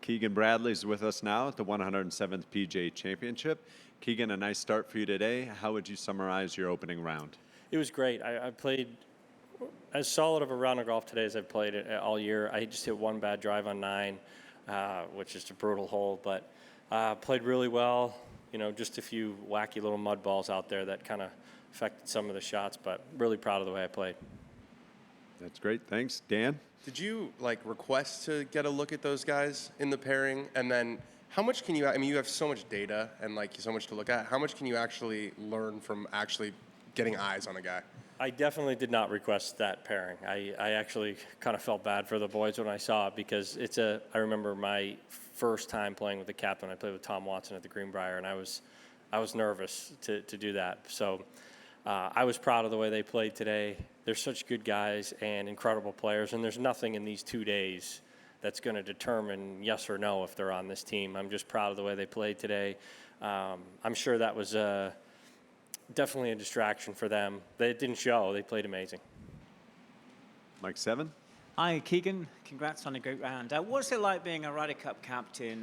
Keegan Bradley's with us now at the 107th PGA Championship. Keegan, a nice start for you today. How would you summarize your opening round? It was great. I played as solid of a round of golf today as I've played it all year. I just hit one bad drive on 9, which is a brutal hole, but played really well. You know, just a few wacky little mud balls out there that kind of affected some of the shots, but really proud of the way I played. That's great. Thanks. Dan? Did you request to get a look at those guys in the pairing? And then how much can you, I mean, you have so much data and so much to look at. How much can you actually learn from actually getting eyes on a guy? I definitely did not request that pairing. I actually kind of felt bad for the boys when I saw it because I remember my first time playing with the captain. I played with Tom Watson at the Greenbrier, and I was nervous to do that. So I was proud of the way they played today. They're such good guys and incredible players, and there's nothing in these 2 days that's going to determine yes or no if they're on this team. I'm just proud of the way they played today. I'm sure that was definitely a distraction for them. They didn't show. They played amazing. Mike 7? Hi, Keegan. Congrats on a great round. What's it like being a Ryder Cup captain?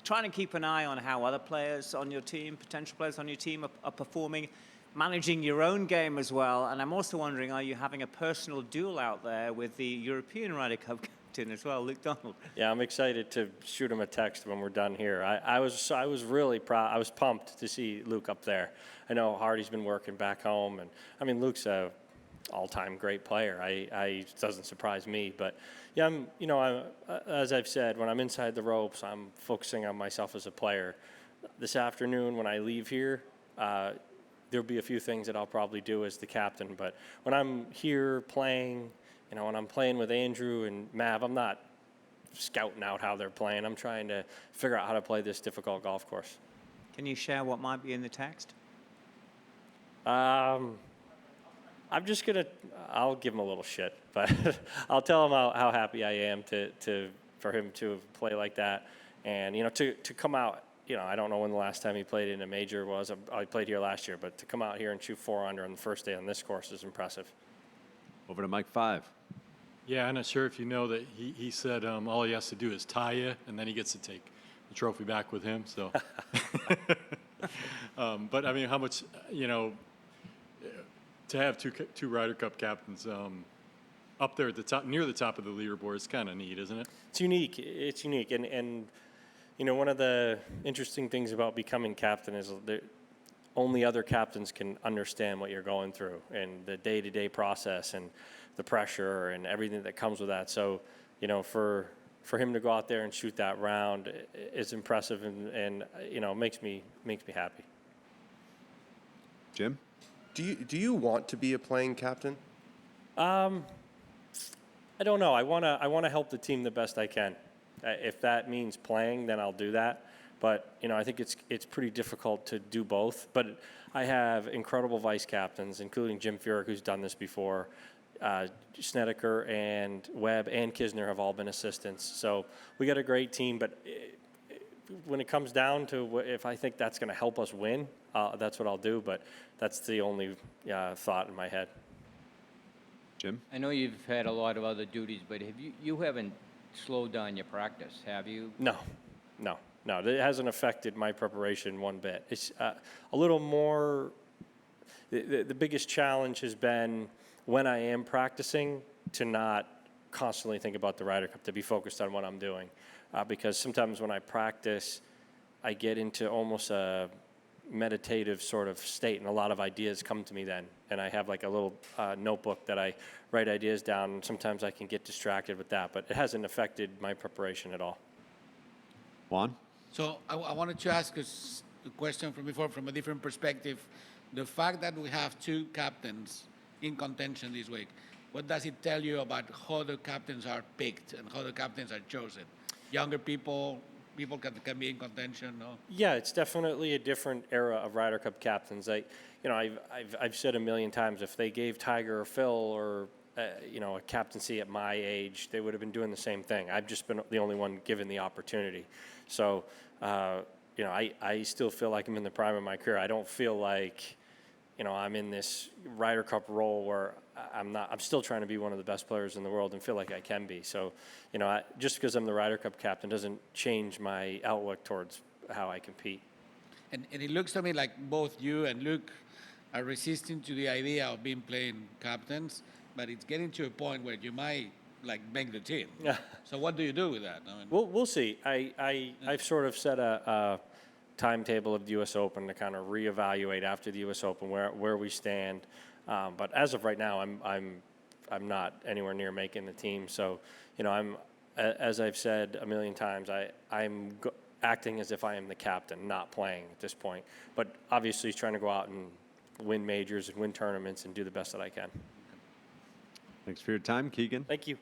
Trying to keep an eye on how other players on your team, potential players on your team are performing, managing your own game as well. And I'm also wondering, are you having a personal duel out there with the European Ryder Cup captain as well, Luke Donald? Yeah, I'm excited to shoot him a text when we're done here. I was really proud. I was pumped to see Luke up there. I know Hardy's been working back home, and I mean Luke's a all-time great player. It doesn't surprise me, but yeah, as I've said, when I'm inside the ropes, I'm focusing on myself as a player. This afternoon, when I leave here, there'll be a few things that I'll probably do as the captain. But when I'm here playing, when I'm playing with Andrew and Mav, I'm not scouting out how they're playing. I'm trying to figure out how to play this difficult golf course. Can you share what might be in the text? I'll give him a little shit, but I'll tell him how happy I am for him to play like that. And, to come out, I don't know when the last time he played in a major was. I played here last year, but to come out here and shoot 4 under on the first day on this course is impressive. Over to Mike 5. Yeah, I'm not sure if you know that he said all he has to do is tie you, and then he gets to take the trophy back with him. So, but I mean, how much, to have two Ryder Cup captains up there at the top, near the top of the leaderboard, is kind of neat, isn't it? It's unique, and one of the interesting things about becoming captain is only other captains can understand what you're going through and the day-to-day process and the pressure and everything that comes with that. So, for him to go out there and shoot that round is impressive and makes me happy. Jim? Do you want to be a playing captain? I don't know. I want to help the team the best I can. If that means playing, then I'll do that. But I think it's pretty difficult to do both. But I have incredible vice captains, including Jim Furyk, who's done this before. Snedeker and Webb and Kisner have all been assistants. So we got a great team. But when it comes down to if I think that's going to help us win, that's what I'll do. But that's the only thought in my head. Jim? I know you've had a lot of other duties, but you haven't slowed down your practice, have you? No. It hasn't affected my preparation one bit. It's a little more. The biggest challenge has been when I am practicing to not constantly think about the Ryder Cup, to be focused on what I'm doing. Because sometimes when I practice, I get into almost a meditative sort of state, and a lot of ideas come to me then. And I have like a little notebook that I write ideas down, and sometimes I can get distracted with that. But it hasn't affected my preparation at all. Juan? So I wanted to ask us the question from before from a different perspective. The fact that we have 2 captains in contention this week, what does it tell you about how the captains are picked and how the captains are chosen? Younger people can be in contention, no? Yeah, it's definitely a different era of Ryder Cup captains. I've said a million times, if they gave Tiger or Phil or a captaincy at my age, they would have been doing the same thing. I've just been the only one given the opportunity. So, I still feel like I'm in the prime of my career. I don't feel like, I'm in this Ryder Cup role where I'm still trying to be one of the best players in the world and feel like I can be. So, just because I'm the Ryder Cup captain doesn't change my outlook towards how I compete. And it looks to me like both you and Luke are resisting to the idea of being playing captains, but it's getting to a point where you might make the team. Yeah. So what do you do with that? I mean, We'll see. I've sort of set a timetable of the U.S. Open to kind of reevaluate after the U.S. Open where we stand. But as of right now, I'm not anywhere near making the team. So, as I've said a million times, I'm acting as if I am the captain, not playing at this point. But obviously, trying to go out and win majors and win tournaments and do the best that I can. Thanks for your time, Keegan. Thank you.